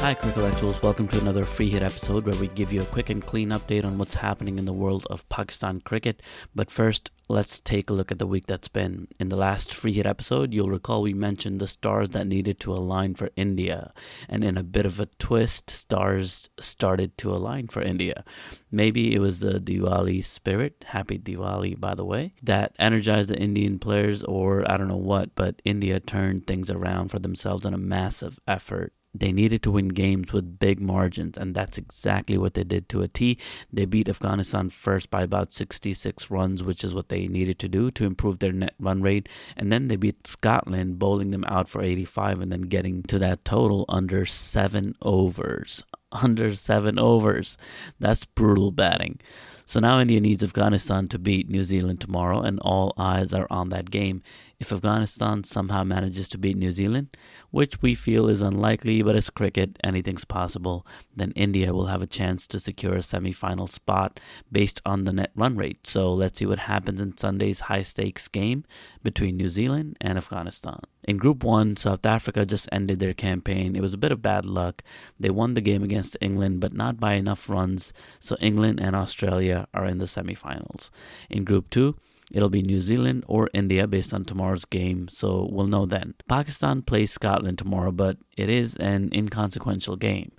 Hi, Crickellectuals. Welcome to another free hit episode where we give you a quick and clean update on what's happening in the world of Pakistan cricket. But first, let's take a look at the week that's been. In the last free hit episode, you'll recall we mentioned the stars that needed to align for India. And in a bit of a twist, stars started to align for India. Maybe it was the Diwali spirit, happy Diwali by the way, that energized the Indian players, or I don't know what, but India turned things around for themselves in a massive effort. They needed to win games with big margins, and that's exactly what they did to a T. They beat Afghanistan first by about 66 runs, which is what they needed to do to improve their net run rate. And then they beat Scotland, bowling them out for 85 and then getting to that total under 7 overs. Under 7 overs. That's brutal batting. So now India needs Afghanistan to beat New Zealand tomorrow, and all eyes are on that game. If Afghanistan somehow manages to beat New Zealand, which we feel is unlikely, but it's cricket, anything's possible, then India will have a chance to secure a semi-final spot based on the net run rate. So let's see what happens in Sunday's high-stakes game between New Zealand and Afghanistan. In Group 1, South Africa just ended their campaign. It was a bit of bad luck. They won the game against England, but not by enough runs, so England and Australia are in the semi-finals. In Group 2, it'll be New Zealand or India based on tomorrow's game, so we'll know then. Pakistan plays Scotland tomorrow, but it is an inconsequential game.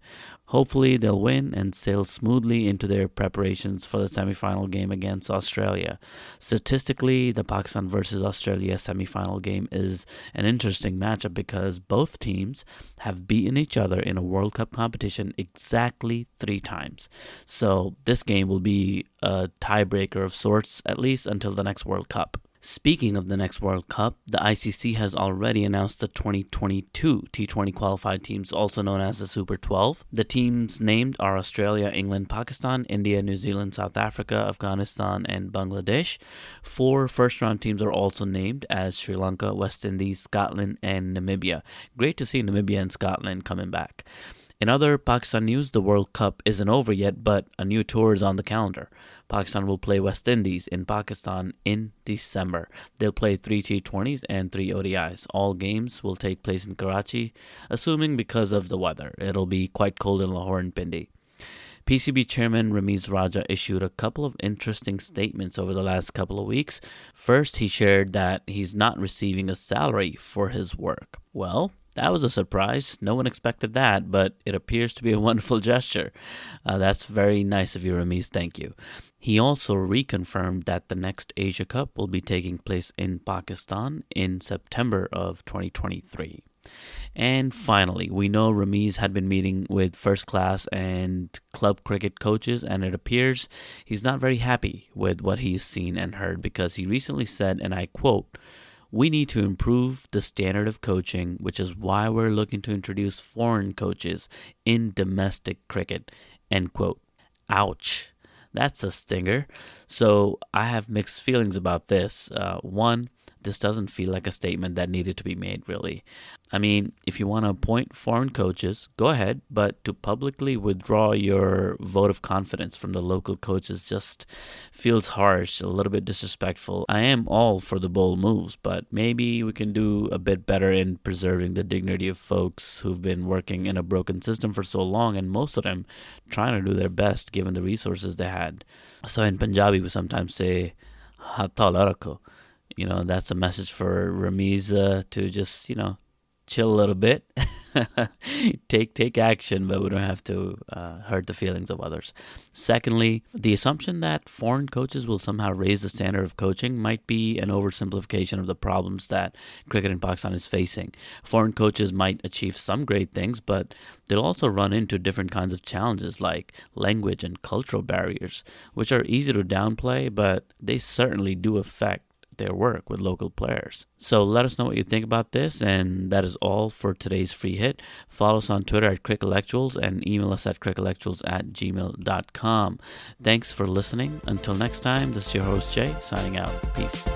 Hopefully they'll win and sail smoothly into their preparations for the semi-final game against Australia. Statistically, the Pakistan versus Australia semi-final game is an interesting matchup because both teams have beaten each other in a World Cup competition exactly 3 times. So this game will be a tiebreaker of sorts, at least until the next World Cup. Speaking of the next World Cup, the ICC has already announced the 2022 T20 qualified teams, also known as the Super 12. The teams named are Australia, England, Pakistan, India, New Zealand, South Africa, Afghanistan, and Bangladesh. 4 first-round teams are also named as Sri Lanka, West Indies, Scotland, and Namibia. Great to see Namibia and Scotland coming back. In other Pakistan news, the World Cup isn't over yet, but a new tour is on the calendar. Pakistan will play West Indies in Pakistan in December. They'll play 3 T20s and 3 ODIs. All games will take place in Karachi, assuming because of the weather. It'll be quite cold in Lahore and Pindi. PCB Chairman Ramiz Raja issued a couple of interesting statements over the last couple of weeks. First, he shared that he's not receiving a salary for his work. Well, that was a surprise. No one expected that, but it appears to be a wonderful gesture. That's very nice of you, Ramiz. Thank you. He also reconfirmed that the next Asia Cup will be taking place in Pakistan in September of 2023. And finally, we know Ramiz had been meeting with first class and club cricket coaches, and it appears he's not very happy with what he's seen and heard because he recently said, and I quote, "We need to improve the standard of coaching, which is why we're looking to introduce foreign coaches in domestic cricket," end quote. Ouch. That's a stinger. So I have mixed feelings about this. One, this doesn't feel like a statement that needed to be made, really. I mean, if you want to appoint foreign coaches, go ahead, but to publicly withdraw your vote of confidence from the local coaches just feels harsh, a little bit disrespectful. I am all for the bold moves, but maybe we can do a bit better in preserving the dignity of folks who've been working in a broken system for so long, and most of them trying to do their best given the resources they had. So in Punjabi, we sometimes say, "Hath thala rakho." That's a message for Ramiz to just, chill a little bit, take action, but we don't have to hurt the feelings of others. Secondly, the assumption that foreign coaches will somehow raise the standard of coaching might be an oversimplification of the problems that cricket in Pakistan is facing. Foreign coaches might achieve some great things, but they'll also run into different kinds of challenges like language and cultural barriers, which are easy to downplay, but they certainly do affect their work with local players. So let us know what you think about this, and that is all for today's free hit. Follow us on Twitter at Crickellectuals and email us at crickellectuals@gmail.com. Thanks for listening. Until next time, this is your host Jay signing out. Peace.